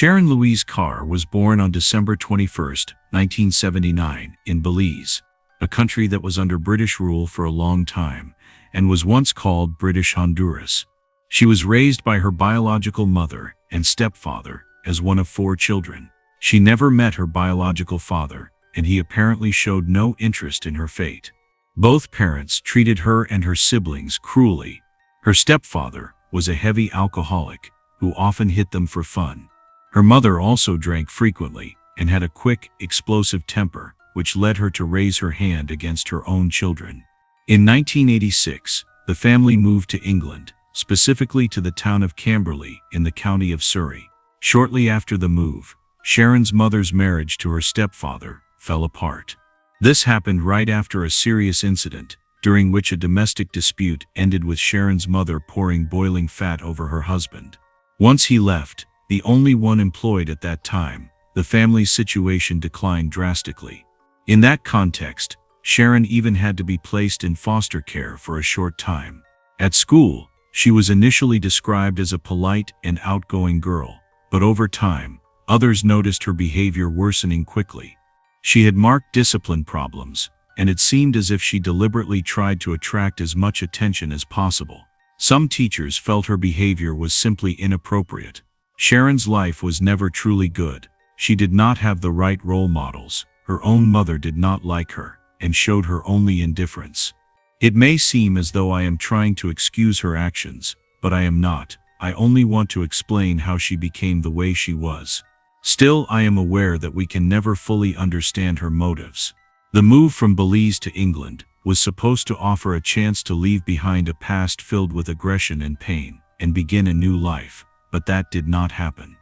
Sharon Louise Carr was born on December 21, 1979, in Belize, a country that was under British rule for a long time and was once called British Honduras. She was raised by her biological mother and stepfather as one of 4 children. She never met her biological father, and he apparently showed no interest in her fate. Both parents treated her and her siblings cruelly. Her stepfather was a heavy alcoholic who often hit them for fun. Her mother also drank frequently and had a quick, explosive temper, which led her to raise her hand against her own children. In 1986, the family moved to England, specifically to the town of Camberley in the county of Surrey. Shortly after the move, Sharon's mother's marriage to her stepfather fell apart. This happened right after a serious incident, during which a domestic dispute ended with Sharon's mother pouring boiling fat over her husband. Once he left, the only one employed at that time, the family's situation declined drastically. In that context, Sharon even had to be placed in foster care for a short time. At school, she was initially described as a polite and outgoing girl, but over time, others noticed her behavior worsening quickly. She had marked discipline problems, and it seemed as if she deliberately tried to attract as much attention as possible. Some teachers felt her behavior was simply inappropriate. Sharon's life was never truly good. She did not have the right role models. Her own mother did not like her and showed her only indifference. It may seem as though I am trying to excuse her actions, but I am not. I only want to explain how she became the way she was. Still, I am aware that we can never fully understand her motives. The move from Belize to England was supposed to offer a chance to leave behind a past filled with aggression and pain and begin a new life, but that did not happen.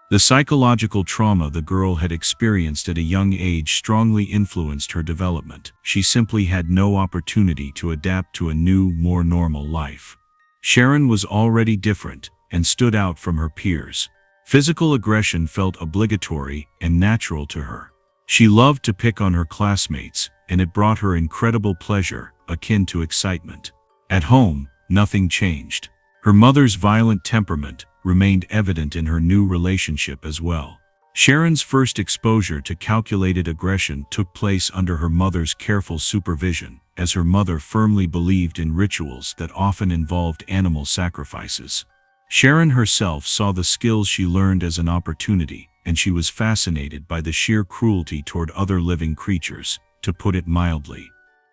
The psychological trauma the girl had experienced at a young age strongly influenced her development. She simply had no opportunity to adapt to a new, more normal life. Sharon was already different and stood out from her peers. Physical aggression felt obligatory and natural to her. She loved to pick on her classmates, and it brought her incredible pleasure, akin to excitement. At home, nothing changed. Her mother's violent temperament remained evident in her new relationship as well. Sharon's first exposure to calculated aggression took place under her mother's careful supervision, as her mother firmly believed in rituals that often involved animal sacrifices. Sharon herself saw the skills she learned as an opportunity, and she was fascinated by the sheer cruelty toward other living creatures, to put it mildly.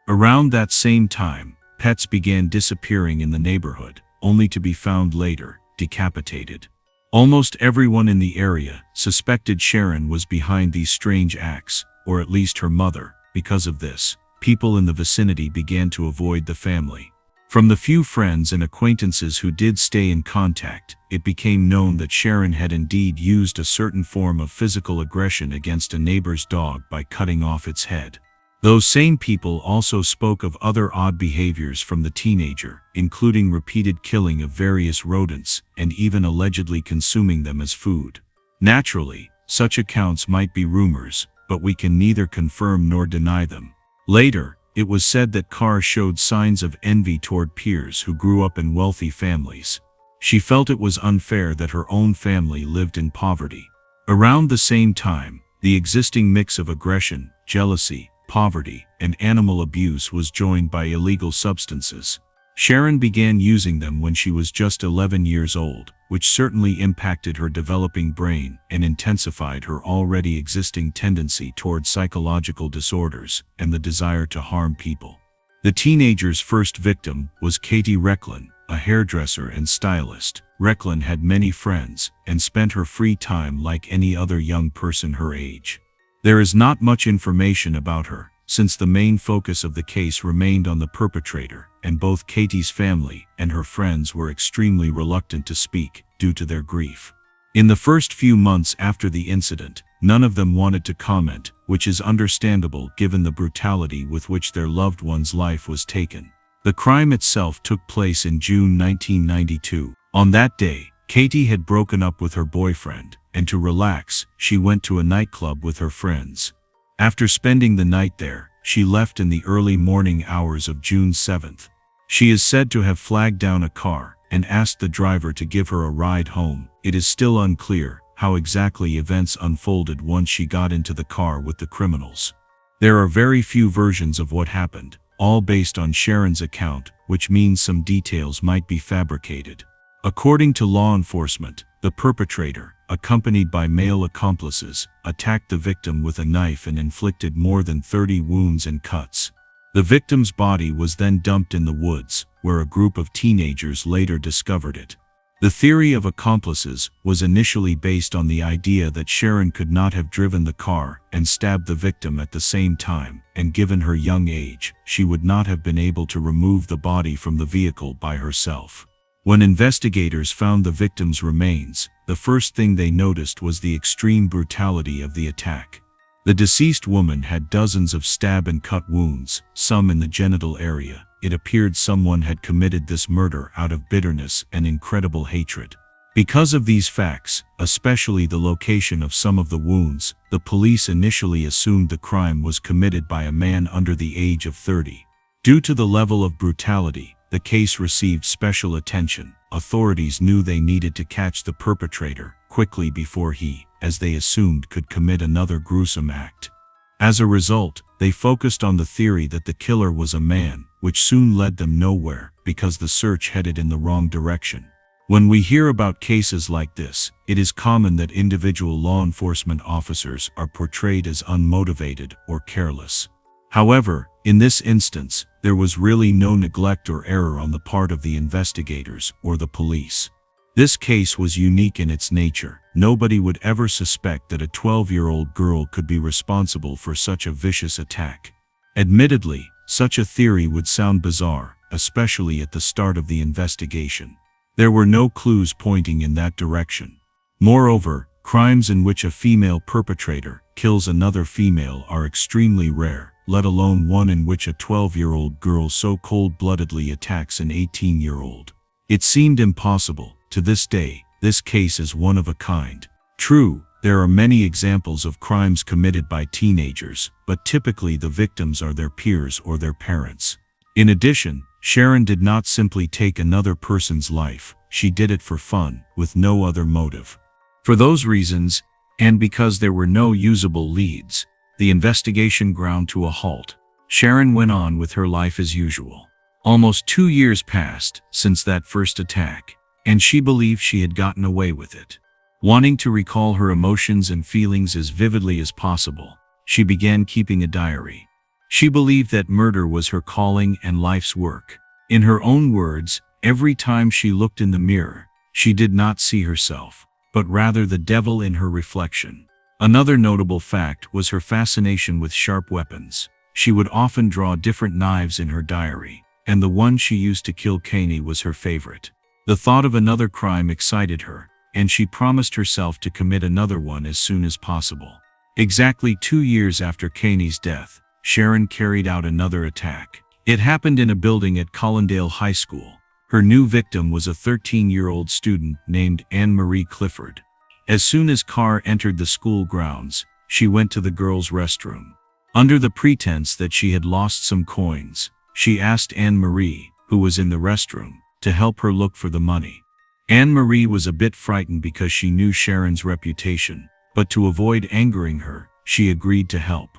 Around that same time, pets began disappearing in the neighborhood, only to be found later, decapitated. Almost everyone in the area suspected Sharon was behind these strange acts, or at least her mother. Because of this, people in the vicinity began to avoid the family. From the few friends and acquaintances who did stay in contact, it became known that Sharon had indeed used a certain form of physical aggression against a neighbor's dog by cutting off its head. Those same people also spoke of other odd behaviors from the teenager, including repeated killing of various rodents and even allegedly consuming them as food. Naturally, such accounts might be rumors, but we can neither confirm nor deny them. Later, it was said that Carr showed signs of envy toward peers who grew up in wealthy families. She felt it was unfair that her own family lived in poverty. Around the same time, the existing mix of aggression, jealousy, poverty, and animal abuse was joined by illegal substances. Sharon began using them when she was just 11 years old, which certainly impacted her developing brain and intensified her already existing tendency toward psychological disorders and the desire to harm people. The teenager's first victim was Katie Recklin, a hairdresser and stylist. Recklin had many friends and spent her free time like any other young person her age. There is not much information about her, since the main focus of the case remained on the perpetrator, and both Katie's family and her friends were extremely reluctant to speak, due to their grief. In the first few months after the incident, none of them wanted to comment, which is understandable given the brutality with which their loved one's life was taken. The crime itself took place in June 1992. On that day, Katie had broken up with her boyfriend, and to relax, she went to a nightclub with her friends. After spending the night there, she left in the early morning hours of June 7th. She is said to have flagged down a car and asked the driver to give her a ride home. It is still unclear how exactly events unfolded once she got into the car with the criminals. There are very few versions of what happened, all based on Sharon's account, which means some details might be fabricated. According to law enforcement, the perpetrator, accompanied by male accomplices, attacked the victim with a knife and inflicted more than 30 wounds and cuts. The victim's body was then dumped in the woods, where a group of teenagers later discovered it. The theory of accomplices was initially based on the idea that Sharon could not have driven the car and stabbed the victim at the same time, and given her young age, she would not have been able to remove the body from the vehicle by herself. When investigators found the victim's remains, the first thing they noticed was the extreme brutality of the attack. The deceased woman had dozens of stab and cut wounds, some in the genital area. It appeared someone had committed this murder out of bitterness and incredible hatred. Because of these facts, especially the location of some of the wounds, the police initially assumed the crime was committed by a man under the age of 30. Due to the level of brutality, the case received special attention. Authorities knew they needed to catch the perpetrator quickly before he, as they assumed, could commit another gruesome act. As a result, they focused on the theory that the killer was a man, which soon led them nowhere because the search headed in the wrong direction. When we hear about cases like this, it is common that individual law enforcement officers are portrayed as unmotivated or careless. However, in this instance, there was really no neglect or error on the part of the investigators or the police. This case was unique in its nature. Nobody would ever suspect that a 12-year-old girl could be responsible for such a vicious attack. Admittedly, such a theory would sound bizarre, especially at the start of the investigation. There were no clues pointing in that direction. Moreover, crimes in which a female perpetrator kills another female are extremely rare, let alone one in which a 12-year-old girl so cold-bloodedly attacks an 18-year-old. It seemed impossible. To this day, this case is one of a kind. True, there are many examples of crimes committed by teenagers, but typically the victims are their peers or their parents. In addition, Sharon did not simply take another person's life, she did it for fun, with no other motive. For those reasons, and because there were no usable leads, the investigation ground to a halt. Sharon went on with her life as usual. Almost 2 years passed since that first attack, and she believed she had gotten away with it. Wanting to recall her emotions and feelings as vividly as possible, she began keeping a diary. She believed that murder was her calling and life's work. In her own words, every time she looked in the mirror, she did not see herself, but rather the devil in her reflection. Another notable fact was her fascination with sharp weapons. She would often draw different knives in her diary, and the one she used to kill Caney was her favorite. The thought of another crime excited her, and she promised herself to commit another one as soon as possible. Exactly 2 years after Caney's death, Sharon carried out another attack. It happened in a building at Collindale High School. Her new victim was a 13-year-old student named Anne Marie Clifford. As soon as Carr entered the school grounds, she went to the girls' restroom. Under the pretense that she had lost some coins, she asked Anne Marie, who was in the restroom, to help her look for the money. Anne Marie was a bit frightened because she knew Sharon's reputation, but to avoid angering her, she agreed to help.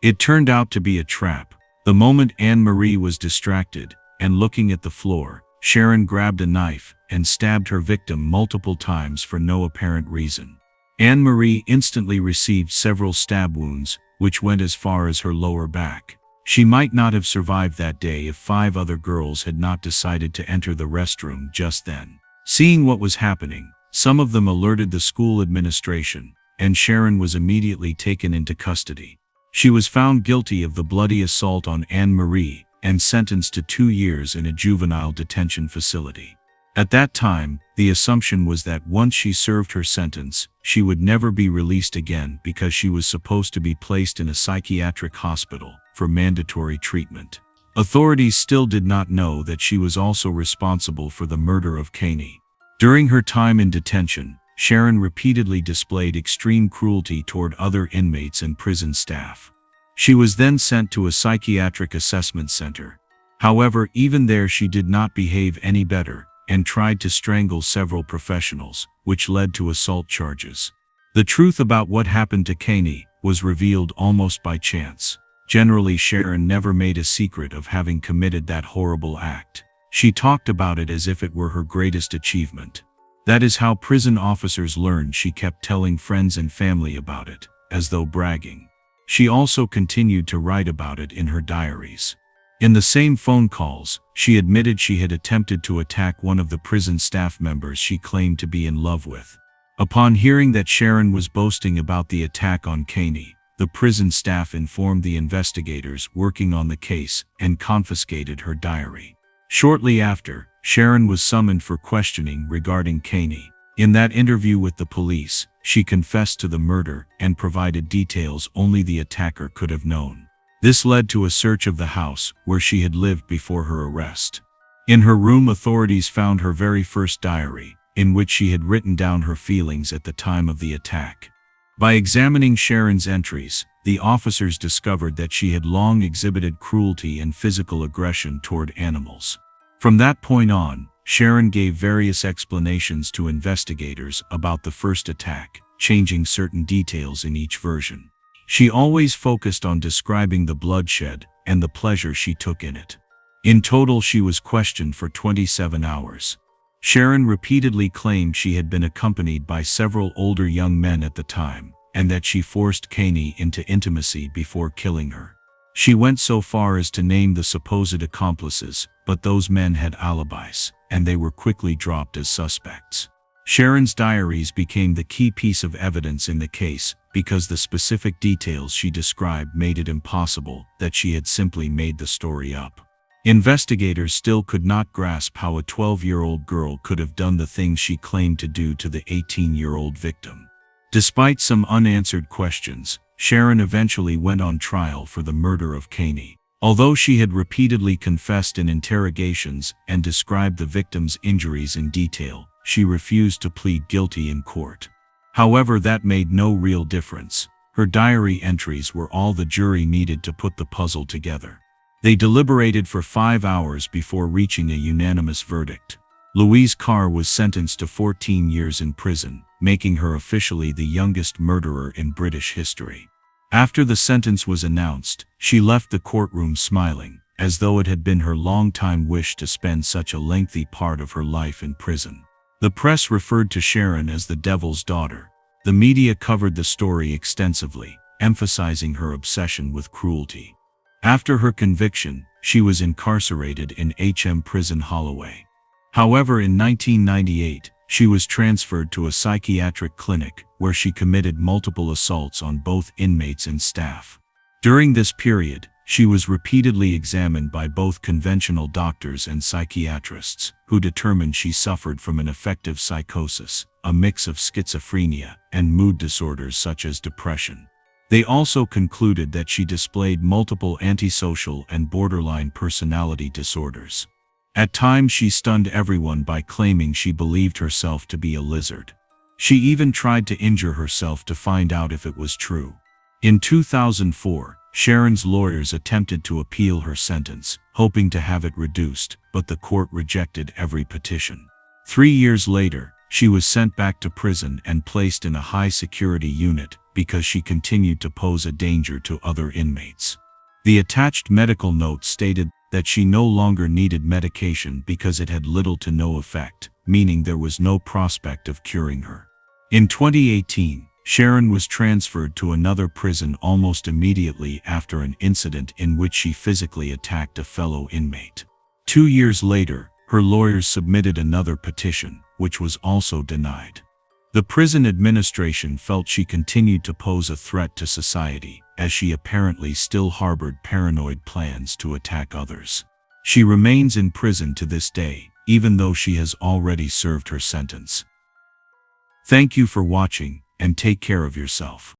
It turned out to be a trap. The moment Anne Marie was distracted and looking at the floor, Sharon grabbed a knife and stabbed her victim multiple times for no apparent reason. Anne Marie instantly received several stab wounds, which went as far as her lower back. She might not have survived that day if 5 other girls had not decided to enter the restroom just then. Seeing what was happening, some of them alerted the school administration, and Sharon was immediately taken into custody. She was found guilty of the bloody assault on Anne Marie and sentenced to 2 years in a juvenile detention facility. At that time, the assumption was that once she served her sentence, she would never be released again because she was supposed to be placed in a psychiatric hospital for mandatory treatment. Authorities still did not know that she was also responsible for the murder of Caney. During her time in detention, Sharon repeatedly displayed extreme cruelty toward other inmates and prison staff. She was then sent to a psychiatric assessment center. However, even there she did not behave any better, and tried to strangle several professionals, which led to assault charges. The truth about what happened to Caney was revealed almost by chance. Generally, Sharon never made a secret of having committed that horrible act. She talked about it as if it were her greatest achievement. That is how prison officers learned. She kept telling friends and family about it, as though bragging. She also continued to write about it in her diaries. In the same phone calls, she admitted she had attempted to attack one of the prison staff members she claimed to be in love with. Upon hearing that Sharon was boasting about the attack on Caney, the prison staff informed the investigators working on the case and confiscated her diary. Shortly after, Sharon was summoned for questioning regarding Caney. In that interview with the police, she confessed to the murder and provided details only the attacker could have known. This led to a search of the house where she had lived before her arrest. In her room, authorities found her very first diary, in which she had written down her feelings at the time of the attack. By examining Sharon's entries, the officers discovered that she had long exhibited cruelty and physical aggression toward animals. From that point on, Sharon gave various explanations to investigators about the first attack, changing certain details in each version. She always focused on describing the bloodshed and the pleasure she took in it. In total, she was questioned for 27 hours. Sharon repeatedly claimed she had been accompanied by several older young men at the time, and that she forced Caney into intimacy before killing her. She went so far as to name the supposed accomplices, but those men had alibis, and they were quickly dropped as suspects. Sharon's diaries became the key piece of evidence in the case because the specific details she described made it impossible that she had simply made the story up. Investigators still could not grasp how a 12-year-old girl could have done the things she claimed to do to the 18-year-old victim. Despite some unanswered questions, Sharon eventually went on trial for the murder of Caney. Although she had repeatedly confessed in interrogations and described the victim's injuries in detail, she refused to plead guilty in court. However, that made no real difference. Her diary entries were all the jury needed to put the puzzle together. They deliberated for 5 hours before reaching a unanimous verdict. Louise Carr was sentenced to 14 years in prison, making her officially the youngest murderer in British history. After the sentence was announced, she left the courtroom smiling, as though it had been her long-time wish to spend such a lengthy part of her life in prison. The press referred to Sharon as the Devil's Daughter. The media covered the story extensively, emphasizing her obsession with cruelty. After her conviction, she was incarcerated in Prison Holloway. However, in 1998, she was transferred to a psychiatric clinic where she committed multiple assaults on both inmates and staff. During this period, she was repeatedly examined by both conventional doctors and psychiatrists, who determined she suffered from an affective psychosis, a mix of schizophrenia and mood disorders such as depression. They also concluded that she displayed multiple antisocial and borderline personality disorders. At times, she stunned everyone by claiming she believed herself to be a lizard. She even tried to injure herself to find out if it was true. In 2004, Sharon's lawyers attempted to appeal her sentence, hoping to have it reduced, but the court rejected every petition. 3 years later, she was sent back to prison and placed in a high-security unit because she continued to pose a danger to other inmates. The attached medical note stated that she no longer needed medication because it had little to no effect, meaning there was no prospect of curing her. In 2018, Sharon was transferred to another prison almost immediately after an incident in which she physically attacked a fellow inmate. 2 years later, her lawyers submitted another petition, which was also denied. The prison administration felt she continued to pose a threat to society, as she apparently still harbored paranoid plans to attack others. She remains in prison to this day, even though she has already served her sentence. Thank you for watching, and take care of yourself.